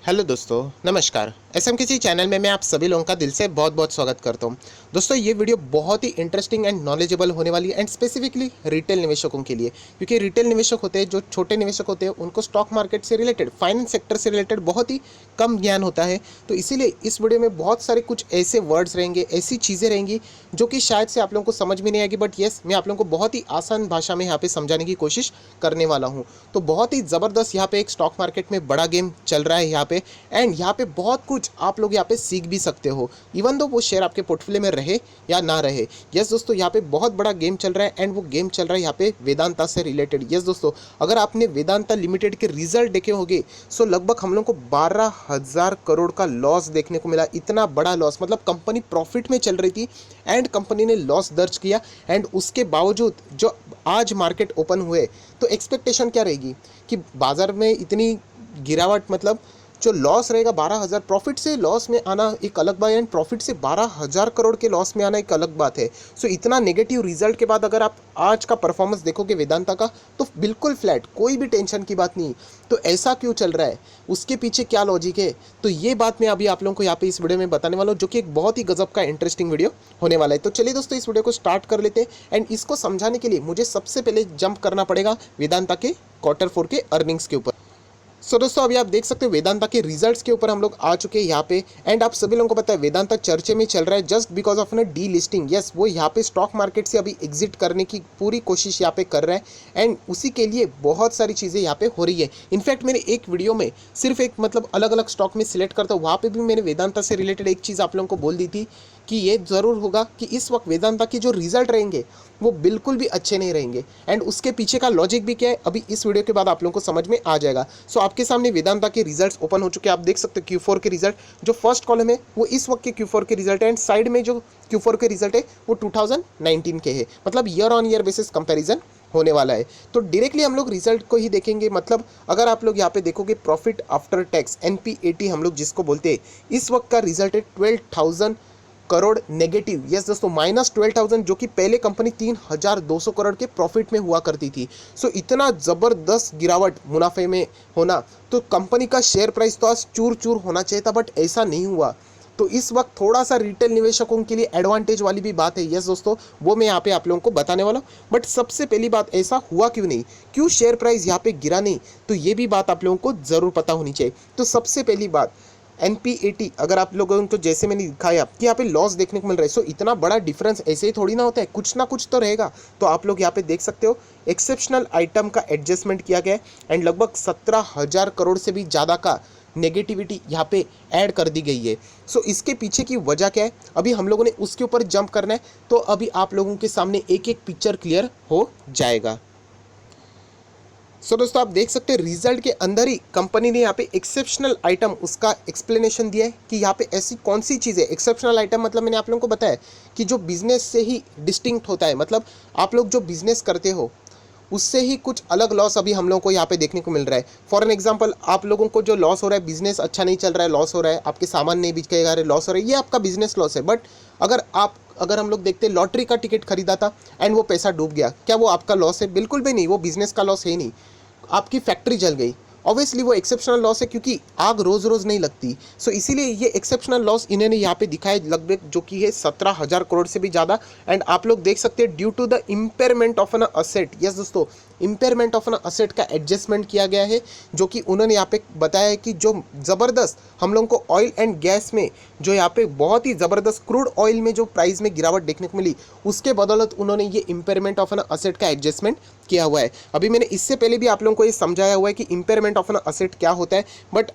Hello दोस्तों, नमस्कार। SMKC channel में मैं आप सभी लोगों का दिल से बहुत बहुत स्वागत करता हूं। दोस्तों, ये वीडियो बहुत ही इंटरेस्टिंग एंड नॉलेजेबल होने वाली है, एंड स्पेसिफिकली रिटेल निवेशकों के लिए, क्योंकि रिटेल निवेशक होते हैं, जो छोटे निवेशक होते हैं, उनको स्टॉक मार्केट से रिलेटेड, फाइनेंस सेक्टर से रिलेटेड बहुत ही कम ज्ञान होता है। तो इसीलिए इस वीडियो में बहुत सारे कुछ ऐसे वर्ड्स रहेंगे, ऐसी चीज़ें रहेंगी जो कि शायद से आप लोगों को समझ में नहीं आएगी, बट येस, मैं आप लोगों को बहुत ही आसान भाषा में यहाँ पे समझाने की कोशिश करने वाला हूँ। तो बहुत ही ज़बरदस्त यहाँ पे एक स्टॉक मार्केट में बड़ा गेम चल रहा है यहाँ पे, एंड यहाँ पे बहुत कुछ आप लोग यहाँ पे सीख भी सकते हो, इवन दो वो शेयर आपके पोर्टफोलियो में रहे या ना रहे। यस दोस्तों, यहाँ पे बहुत बड़ा गेम चल रहा है, एंड वो गेम चल रहा है यहाँ पे वेदांता से रिलेटेड। यस दोस्तों, अगर आपने वेदांता लिमिटेड के रिजल्ट देखे होंगे, सो लगभग हम लोग को 12,000 करोड़ का लॉस देखने को मिला। इतना बड़ा लॉस, मतलब कंपनी प्रॉफिट में चल रही थी एंड कंपनी ने लॉस दर्ज किया, एंड उसके बावजूद जो आज मार्केट ओपन हुए, तो एक्सपेक्टेशन क्या रहेगी कि बाजार में इतनी गिरावट, मतलब जो लॉस रहेगा 12,000, प्रॉफिट से लॉस में आना एक अलग बात है, एंड प्रॉफिट से 12,000 करोड़ के लॉस में आना एक अलग बात है। सो इतना नेगेटिव रिजल्ट के बाद अगर आप आज का परफॉर्मेंस देखोगे वेदांता का, तो बिल्कुल फ्लैट, कोई भी टेंशन की बात नहीं। तो ऐसा क्यों चल रहा है, उसके पीछे क्या लॉजिक है, तो ये बात मैं अभी आप लोगों को यहाँ पे इस वीडियो में बताने वाला हूँ, जो कि एक बहुत ही गजब का इंटरेस्टिंग वीडियो होने वाला है। तो चलिए दोस्तों, इस वीडियो को स्टार्ट कर लेते हैं, एंड इसको समझाने के लिए मुझे सबसे पहले जंप करना पड़ेगा वेदांता के Q4 के अर्निंग्स के ऊपर। सो दोस्तों, अभी आप देख सकते हो वेदांता के रिजल्ट्स के ऊपर हम लोग आ चुके हैं यहाँ पे, एंड आप सभी लोगों को पता है वेदांता चर्चे में चल रहा है just because of D listing. Yes, वो यहाँ पे स्टॉक मार्केट से अभी एग्जिट करने की पूरी कोशिश यहाँ पे कर रहा है, एंड उसी के लिए बहुत सारी चीज़ें यहाँ पे हो रही है। इनफैक्ट मैंने एक वीडियो में सिर्फ एक, मतलब अलग अलग स्टॉक में सिलेक्ट करता हूँ, वहाँ पर भी मैंने वेदांता से रिलेटेड एक चीज़ आप लोगों को बोल दी थी कि ये ज़रूर होगा कि इस वक्त वेदांता के जो रिजल्ट रहेंगे वो बिल्कुल भी अच्छे नहीं रहेंगे, एंड उसके पीछे का लॉजिक भी क्या है, अभी इस वीडियो के बाद आप लोगों को समझ में आ जाएगा। सो आपके सामने वेदांता के रिजल्ट्स ओपन हो चुके हैं, आप देख सकते हो Q4 के रिजल्ट। जो फर्स्ट कॉलम है वो इस वक्त के Q4 के रिजल्ट है, एंड साइड में जो Q4 के रिजल्ट है वो 2019 के है, मतलब year on year basis comparison होने वाला है। तो डायरेक्टली हम लोग रिजल्ट को ही देखेंगे। मतलब अगर आप लोग यहाँ पे देखोगे प्रॉफिट आफ्टर टैक्स, NPAT हम लोग जिसको बोलते हैं, इस वक्त का रिजल्ट है 12,000 करोड़ नेगेटिव। यस दोस्तों, -12,000, जो कि पहले कंपनी 3,200 करोड़ के प्रॉफिट में हुआ करती थी। सो इतना ज़बरदस्त गिरावट मुनाफे में होना, तो कंपनी का शेयर प्राइस तो आज चूर चूर होना चाहिए था, बट ऐसा नहीं हुआ। तो इस वक्त थोड़ा सा रिटेल निवेशकों के लिए एडवांटेज वाली भी बात है। यस दोस्तों, वो मैं यहाँ पे आप लोगों को बताने वाला हूँ। बट सबसे पहली बात, ऐसा हुआ क्यों नहीं, क्यों शेयर प्राइस यहाँ पे गिरा नहीं, तो ये भी बात आप लोगों को ज़रूर पता होनी चाहिए। तो सबसे पहली बात, NPAT अगर आप लोगों को, जैसे मैंने दिखाया कि यहाँ पे लॉस देखने को मिल रहा है, सो इतना बड़ा डिफरेंस ऐसे ही थोड़ी ना होता है, कुछ ना कुछ तो रहेगा। तो आप लोग यहाँ पे देख सकते हो एक्सेप्शनल आइटम का एडजस्टमेंट किया गया है, एंड लगभग 17,000 करोड़ से भी ज़्यादा का नेगेटिविटी यहाँ पे ऐड कर दी गई है। सो इसके पीछे की वजह क्या है, अभी हम लोगों ने उसके ऊपर जंप करना है, तो अभी आप लोगों के सामने एक एक पिक्चर क्लियर हो जाएगा। सो दोस्तों, आप देख सकते हैं रिजल्ट के अंदर ही कंपनी ने यहाँ पे एक्सेप्शनल आइटम, उसका एक्सप्लेनेशन दिया है कि यहाँ पे ऐसी कौन सी चीज़ है। एक्सेप्शनल आइटम मतलब मैंने आप लोगों को बताया कि जो बिजनेस से ही डिस्टिंक्ट होता है, मतलब आप लोग जो बिजनेस करते हो उससे ही कुछ अलग लॉस अभी हम लोगों को यहाँ पे देखने को मिल रहा है। फॉर एन एग्जांपल, आप लोगों को जो लॉस हो रहा है, बिजनेस अच्छा नहीं चल रहा है, लॉस हो रहा है, आपके सामान नहीं बिक रहे, लॉस हो रहा है, ये आपका बिजनेस लॉस है। बट अगर हम लोग देखते हैं लॉटरी का टिकट खरीदा था एंड वो पैसा डूब गया, क्या वो आपका लॉस है? बिल्कुल भी नहीं, वो बिजनेस का लॉस है ही नहीं। आपकी फैक्ट्री जल गई, ऑब्वियसली वो एक्सेप्शनल लॉस है, क्योंकि आग रोज़ रोज़ नहीं लगती। सो इसीलिए ये एक्सेप्शनल लॉस इन्होंने यहाँ पे दिखाया, लगभग जो कि है 17,000 करोड़ से भी ज़्यादा। एंड आप लोग देख सकते हैं due to the impairment of an asset. Yes दोस्तों, इम्पेयरमेंट ऑफ एन असेट का एडजस्टमेंट किया गया है, जो कि उन्होंने यहाँ पे बताया है कि जो ज़बरदस्त हम लोगों को ऑयल एंड गैस में, जो यहाँ पे बहुत ही ज़बरदस्त क्रूड ऑयल में जो प्राइस में गिरावट देखने को मिली, उसके बदौलत उन्होंने ये इम्पेयरमेंट ऑफ एन असेट का एडजस्टमेंट किया हुआ है। अभी मैंने इससे पहले भी आप लोगों को ये समझाया हुआ है कि इम्पेयरमेंट ऑफ एन असेट क्या होता है, बट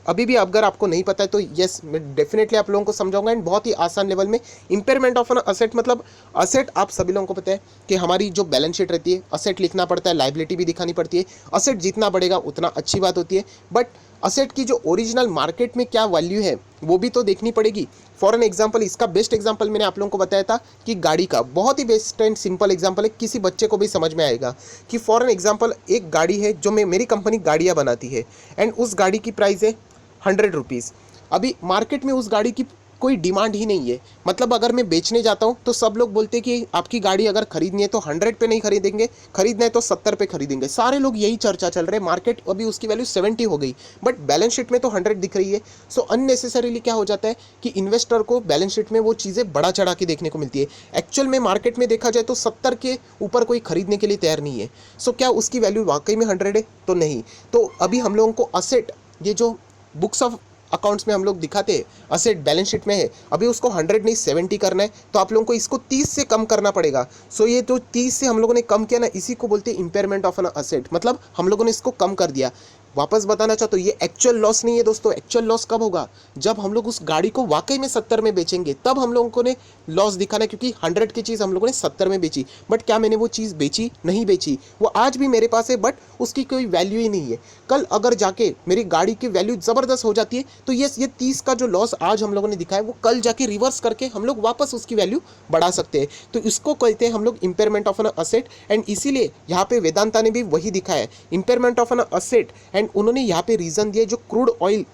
अभी भी अगर आपको नहीं पता है तो यस, मैं डेफिनेटली आप लोगों को समझाऊंगा, एंड बहुत ही आसान लेवल में। इम्पेयरमेंट ऑफ एन असेट मतलब, असेट आप सभी लोगों को पता है कि हमारी जो बैलेंस शीट रहती है, असेट लिखना पड़ता है, लाइबिलिटी भी दिखानी पड़ती है। असेट जितना बढ़ेगा उतना अच्छी बात होती है, बट असेट की जो ओरिजिनल मार्केट में क्या वैल्यू है वो भी तो देखनी पड़ेगी। फॉर एन एग्जाम्पल, इसका बेस्ट एग्जाम्पल मैंने आप लोगों को बताया था कि गाड़ी का, बहुत ही बेस्ट एंड सिंपल एग्जाम्पल है, किसी बच्चे को भी समझ में आएगा कि फॉर एन एग्जाम्पल एक गाड़ी है, जो मेरी कंपनी गाड़ियाँ बनाती है, एंड उस गाड़ी की प्राइस है 100 रुपीज़। अभी मार्केट में उस गाड़ी की कोई डिमांड ही नहीं है। मतलब अगर मैं बेचने जाता हूँ तो सब लोग बोलते हैं कि आपकी गाड़ी अगर खरीदनी है तो 100 पे नहीं खरीदेंगे, खरीदना है तो 70 पे खरीदेंगे। सारे लोग यही चर्चा चल रहे हैं। मार्केट अभी उसकी वैल्यू 70 हो गई, बट बैलेंस शीट में तो 100 दिख रही है। सो अननेसेसरीली क्या हो जाता है कि इन्वेस्टर को बैलेंस शीट में वो चीज़ें बढ़ा चढ़ा के देखने को मिलती है। एक्चुअल में मार्केट में देखा जाए तो 70 के ऊपर कोई खरीदने के लिए तैयार नहीं है। सो क्या उसकी वैल्यू वाकई में 100 है? तो नहीं। तो अभी हम लोगों को असेट, ये जो बुक्स ऑफ अकाउंट्स में हम लोग दिखाते हैं असेट बैलेंस शीट में है, अभी उसको 100 नहीं 70 करना है, तो आप लोगों को इसको 30 से कम करना पड़ेगा। सो ये तो 30 से हम लोगों ने कम किया ना, इसी को बोलते हैं इम्पेयरमेंट ऑफ एन असेट। मतलब हम लोगों ने इसको कम कर दिया। वापस बताना चाहता हूँ, ये एक्चुअल लॉस नहीं है दोस्तों। एक्चुअल लॉस कब होगा? जब हम लोग उस गाड़ी को वाकई में 70 में बेचेंगे, तब हम लोगों को ने लॉस दिखाना है, क्योंकि 100 की चीज़ हम लोगों ने 70 में बेची। बट क्या मैंने वो चीज़ बेची? नहीं बेची। वो आज भी मेरे पास है, बट उसकी कोई वैल्यू ही नहीं है। कल अगर जाके मेरी गाड़ी की वैल्यू ज़बरदस्त हो जाती है, तो ये 30 का जो लॉस आज हम लोगों ने दिखाया, वो कल जाके रिवर्स करके हम लोग वापस उसकी वैल्यू बढ़ा सकते हैं। तो इसको कहते हैं हम लोग impairment of an asset. And इसीलिए यहाँ पे वेदांता ने भी वही दिखाया है, impairment of an asset. And उन्होंने यहाँ पे रीज़न दिया, जो क्रूड ऑयल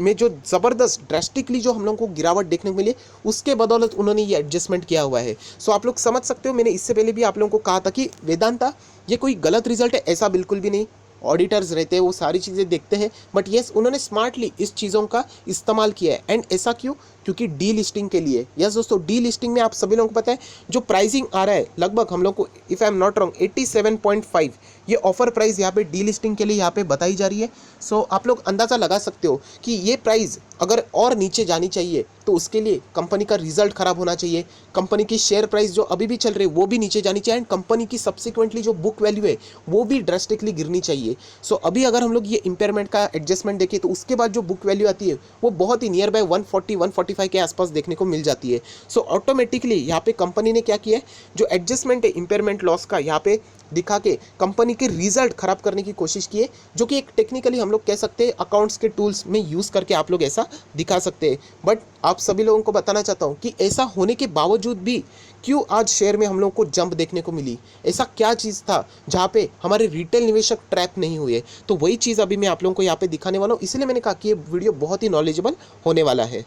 में जो ज़बरदस्त ड्रेस्टिकली जो हम लोगों को गिरावट देखने को मिली, उसके बदौलत उन्होंने ये एडजस्टमेंट किया हुआ है। सो आप लोग समझ सकते हो, मैंने इससे पहले भी आप लोगों को कहा था कि वेदांता ये कोई गलत रिजल्ट है, ऐसा बिल्कुल भी नहीं। ऑडिटर्स रहते हैं, वो सारी चीज़ें देखते हैं, बट येस उन्होंने स्मार्टली इस चीज़ों का इस्तेमाल किया है। एंड ऐसा क्यों? क्योंकि डी लिस्टिंग के लिए। यस दोस्तों, डी लिस्टिंग में आप सभी लोगों को पता है जो प्राइसिंग आ रहा है, लगभग हम लोग को, if I am not wrong, 87.5 ये ऑफर प्राइस यहाँ पे डी लिस्टिंग के लिए यहाँ पे बताई जा रही है। सो आप लोग अंदाज़ा लगा सकते हो कि ये प्राइस अगर और नीचे जानी चाहिए तो उसके लिए कंपनी का रिजल्ट खराब होना चाहिए, कंपनी की शेयर प्राइस जो अभी भी चल रही है वो भी नीचे जानी चाहिए, एंड कंपनी की सब्सिक्वेंटली जो बुक वैल्यू है वो भी ड्रास्टिकली गिरनी चाहिए। सो अभी अगर हम लोग ये इम्पेयरमेंट का एडजस्टमेंट देखें तो उसके बाद जो बुक वैल्यू आती है वो बहुत ही नियर बाय 140-145 के आसपास देखने को मिल जाती है। सो ऑटोमेटिकली यहाँ पे कंपनी ने क्या किया है, जो एडजस्टमेंट है इम्पेयरमेंट लॉस का, यहाँ पे दिखा के कंपनी के रिजल्ट खराब करने की कोशिश की है, जो कि एक टेक्निकली हम लोग कह सकते हैं अकाउंट्स के टूल्स में यूज़ करके आप लोग ऐसा दिखा सकते हैं। बट आप सभी लोगों को बताना चाहता हूँ कि ऐसा होने के बावजूद भी क्यों आज शेयर में हम लोगों को जंप देखने को मिली? ऐसा क्या चीज़ था जहाँ पे हमारे रिटेल निवेशक ट्रैप नहीं हुए? तो वही चीज़ अभी मैं आप लोगों को यहाँ पे दिखाने वाला हूँ, इसलिए मैंने कहा कि ये वीडियो बहुत ही नॉलेजेबल होने वाला है।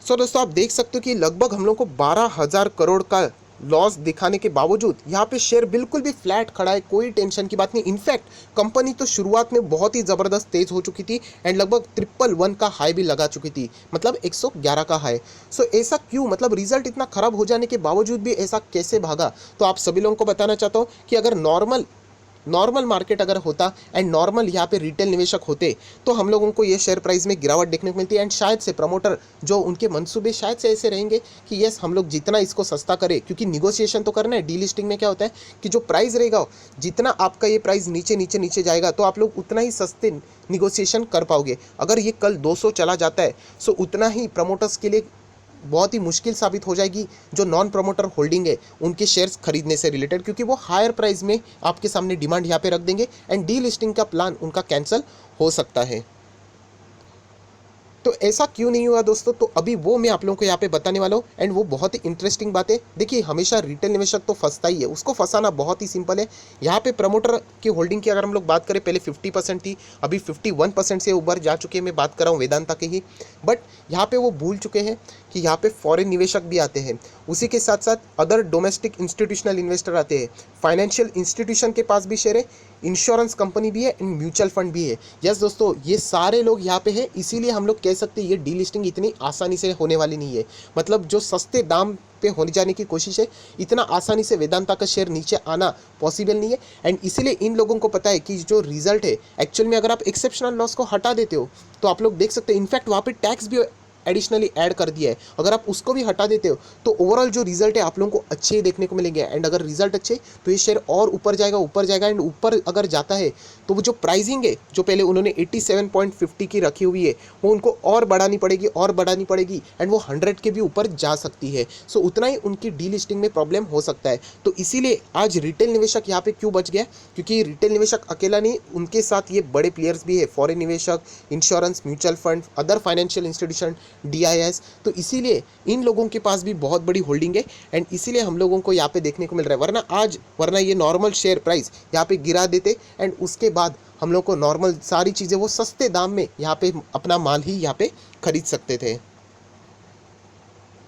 सो दोस्तों, आप देख सकते हो कि लगभग हम लोग को 12,000 करोड़ का लॉस दिखाने के बावजूद यहाँ पे शेयर बिल्कुल भी फ्लैट खड़ा है, कोई टेंशन की बात नहीं। इनफैक्ट कंपनी तो शुरुआत में बहुत ही ज़बरदस्त तेज़ हो चुकी थी, एंड लगभग 111 का हाई भी लगा चुकी थी, मतलब 111 का हाई। सो ऐसा क्यों? मतलब रिजल्ट इतना ख़राब हो जाने के बावजूद भी ऐसा कैसे भागा? तो आप सभी लोगों को बताना चाहता हूँ कि अगर नॉर्मल मार्केट अगर होता एंड नॉर्मल यहाँ पे रिटेल निवेशक होते, तो हम लोगों को ये शेयर प्राइस में गिरावट देखने को मिलती है। एंड शायद से प्रमोटर जो उनके मंसूबे शायद से ऐसे रहेंगे कि यस हम लोग जितना इसको सस्ता करें, क्योंकि निगोशिएशन तो करना है। डी लिस्टिंग में क्या होता है कि जो प्राइस रहेगा, जितना आपका ये प्राइस नीचे नीचे नीचे जाएगा, तो आप लोग उतना ही सस्ते निगोशिएशन कर पाओगे। अगर ये कल 200 चला जाता है, सो उतना ही प्रमोटर्स के लिए बहुत ही मुश्किल साबित हो जाएगी जो नॉन प्रमोटर होल्डिंग है उनके शेयर्स खरीदने से रिलेटेड, क्योंकि वो हायर प्राइस में आपके सामने डिमांड यहाँ पे रख देंगे, एंड डी लिस्टिंग का प्लान उनका कैंसिल हो सकता है। तो ऐसा क्यों नहीं हुआ दोस्तों? तो अभी वो मैं आप लोगों को यहाँ पे बताने वाला हूँ, एंड वो बहुत ही इंटरेस्टिंग बात है। देखिए, हमेशा रिटेल निवेशक तो फंसता ही है, उसको फंसाना बहुत ही सिंपल है। यहाँ पे प्रमोटर की होल्डिंग की अगर हम लोग बात करें, पहले 50% थी, अभी 51% से ऊपर जा चुके हैं। मैं बात कर रहा हूँ वेदांता के ही। बट यहाँ पे वो भूल चुके हैं कि यहाँ पे फॉरेन निवेशक भी आते हैं, उसी के साथ साथ अदर डोमेस्टिक इंस्टीट्यूशनल इन्वेस्टर आते हैं, फाइनेंशियल इंस्टीट्यूशन के पास भी शेयर है, इंश्योरेंस कंपनी भी है, एंड म्यूचुअल फंड भी है। यस दोस्तों, ये सारे लोग यहाँ पे हैं, इसीलिए हम लोग कह सकते हैं ये डी लिस्टिंग इतनी आसानी से होने वाली नहीं है। मतलब जो सस्ते दाम पे होने जाने की कोशिश है, इतना आसानी से वेदांता का शेयर नीचे आना पॉसिबल नहीं है। एंड इसीलिए इन लोगों को पता है कि जो रिजल्ट है एक्चुअल में, अगर आप एक्सेप्शनल लॉस को हटा देते हो तो आप लोग देख सकते हो, इनफैक्ट वहाँ पे टैक्स भी एडिशनली ऐड कर दिया है, अगर आप उसको भी हटा देते हो तो ओवरऑल जो रिजल्ट है आप लोगों को अच्छे ही देखने को मिलेंगे। एंड अगर रिजल्ट अच्छे तो ये शेयर और ऊपर जाएगा, एंड ऊपर अगर जाता है तो वो जो प्राइसिंग है जो पहले उन्होंने 87.50 की रखी हुई है, वो उनको और बढ़ानी पड़ेगी, एंड वो 100 के भी ऊपर जा सकती है। सो उतना ही उनकी डी लिस्टिंग में प्रॉब्लम हो सकता है। तो इसीलिए आज रिटेल निवेशक यहाँ पे क्यों बच गया? क्योंकि रिटेल निवेशक अकेला नहीं, उनके साथ ये बड़े प्लेयर्स भी है, फॉरेन निवेशक, insurance, mutual fund, other financial institution, DIS। तो इसीलिए इन लोगों के पास भी बहुत बड़ी होल्डिंग है, एंड इसीलिए हम लोगों को यहाँ पे देखने को मिल रहा है। वरना ये नॉर्मल शेयर प्राइस यहाँ पे गिरा देते, एंड उसके बाद हम लोग को नॉर्मल सारी चीज़ें वो सस्ते दाम में यहाँ पे अपना माल ही यहाँ पे खरीद सकते थे।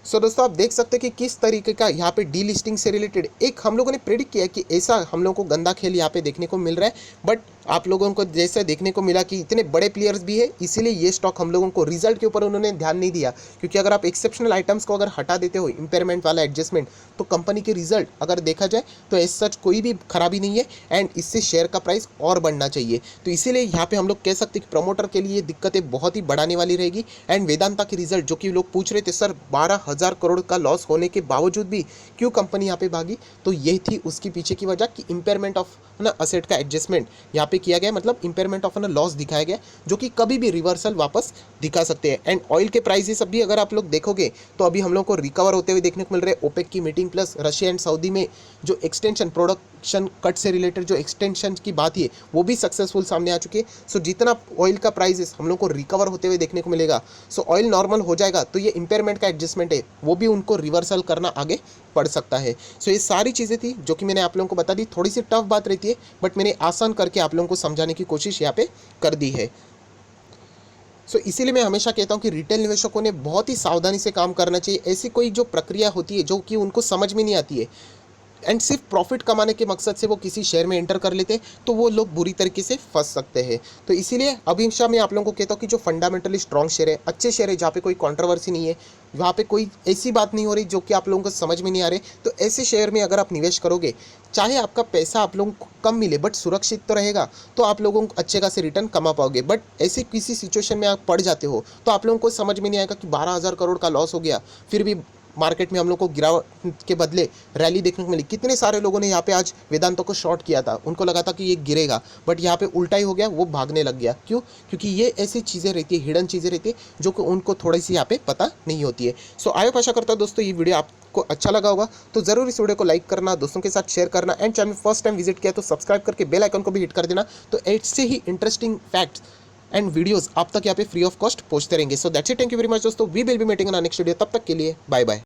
सो दोस्तों आप देख सकते हैं कि किस तरीके का यहाँ पे डी लिस्टिंग से रिलेटेड एक हम लोगों ने प्रेडिक्ट किया कि ऐसा हम लोगों को गंदा खेल यहाँ पे देखने को मिल रहा है, बट आप लोगों को जैसे देखने को मिला कि इतने बड़े प्लेयर्स भी है, इसीलिए ये स्टॉक हम लोगों को रिजल्ट के ऊपर उन्होंने ध्यान नहीं दिया। क्योंकि अगर आप एक्सेप्शनल आइटम्स को अगर हटा देते हो, इंपेयरमेंट वाला एडजस्टमेंट, तो कंपनी के रिजल्ट अगर देखा जाए तो एज सच कोई भी खराबी नहीं है एंड इससे शेयर का प्राइस और बढ़ना चाहिए। तो इसीलिए यहाँ पे हम लोग कह सकते हैं कि प्रमोटर के लिए दिक्कतें बहुत ही बढ़ाने वाली रहेगी। एंड वेदांता के रिजल्ट जो कि लोग पूछ रहे थे सर 12,000 करोड़ का लॉस होने के बावजूद भी क्यों कंपनी यहाँ पे भागी, तो यही थी उसके पीछे की वजह कि इंपेयरमेंट ऑफ ना असेट का एडजस्टमेंट यहाँ पे किया गया, मतलब इंपेयरमेंट ऑफ ना लॉस दिखाया गया जो कि कभी भी रिवर्सल वापस दिखा सकते हैं। एंड ऑयल के प्राइसेस अभी अगर आप लोग देखोगे तो अभी हम लोग को रिकवर होते हुए देखने को मिल रहे हैं। ओपेक की meeting plus Russia and Saudi में जो एक्सटेंशन प्रोडक्शन कट से रिलेटेड जो एक्सटेंशन की बात है वो भी सक्सेसफुल सामने आ चुकी है। सो जितना ऑयल का प्राइसेस हम लोग को रिकवर होते हुए देखने को मिलेगा, सो ऑयल नॉर्मल हो जाएगा तो ये इंपेयरमेंट का एडजस्टमेंट है वो भी उनको रिवर्सल करना आगे पड़ सकता है। सो ये सारी चीज़ें थी जो कि मैंने आप लोगों को बता दी। थोड़ी सी टफ बात रहती है बट मैंने आसान करके आप लोगों को समझाने की कोशिश यहाँ पे कर दी है। सो इसीलिए मैं हमेशा कहता हूँ कि रिटेल निवेशकों ने बहुत ही सावधानी से काम करना चाहिए। ऐसी कोई जो प्रक्रिया होती है जो कि उनको समझ में नहीं आती है एंड सिर्फ प्रॉफिट कमाने के मकसद से वो किसी शेयर में एंटर कर लेते हैं तो वो लोग बुरी तरीके से फंस सकते हैं। तो इसीलिए हमेशा मैं आप लोगों को कहता हूँ कि जो फंडामेंटली स्ट्रॉन्ग शेयर है, अच्छे शेयर है, जहाँ पे कोई कंट्रोवर्सी नहीं है, वहाँ पे कोई ऐसी बात नहीं हो रही जो कि आप लोगों को समझ में नहीं आ रही, तो ऐसे शेयर में अगर आप निवेश करोगे, चाहे आपका पैसा आप लोगों को कम मिले बट सुरक्षित तो रहेगा, तो आप लोगों को अच्छे खासे रिटर्न कमा पाओगे। बट ऐसे किसी सिचुएशन में आप पड़ जाते हो तो आप लोगों को समझ में नहीं आएगा कि 12,000 करोड़ का लॉस हो गया, फिर भी मार्केट में हम लोग को गिरावट के बदले रैली देखने को मिली। कितने सारे लोगों ने यहाँ पे आज वेदांतों को शॉर्ट किया था, उनको लगा था कि ये गिरेगा, बट यहाँ पे उल्टा ही हो गया, वो भागने लग गया। क्यों? क्योंकि ये ऐसी चीज़ें रहती है, हिडन चीज़ें रहती है जो कि उनको थोड़ी सी यहाँ पे पता नहीं होती है। सो आई होप आशा करता हूँ दोस्तों ये वीडियो आपको अच्छा लगा होगा, तो ज़रूर इस वीडियो को लाइक करना, दोस्तों के साथ शेयर करना and channel first time visit किया तो सब्सक्राइब करके बेल आइकन को भी हिट कर देना। तो ऐसे ही इंटरेस्टिंग फैक्ट्स एंड वीडियोस आप तक यहाँ पे फ्री ऑफ कॉस्ट पहुंचते रहेंगे। So that's it, thank you very much दोस्तों, we will be meeting in next video. तब तक के लिए बाय बाय।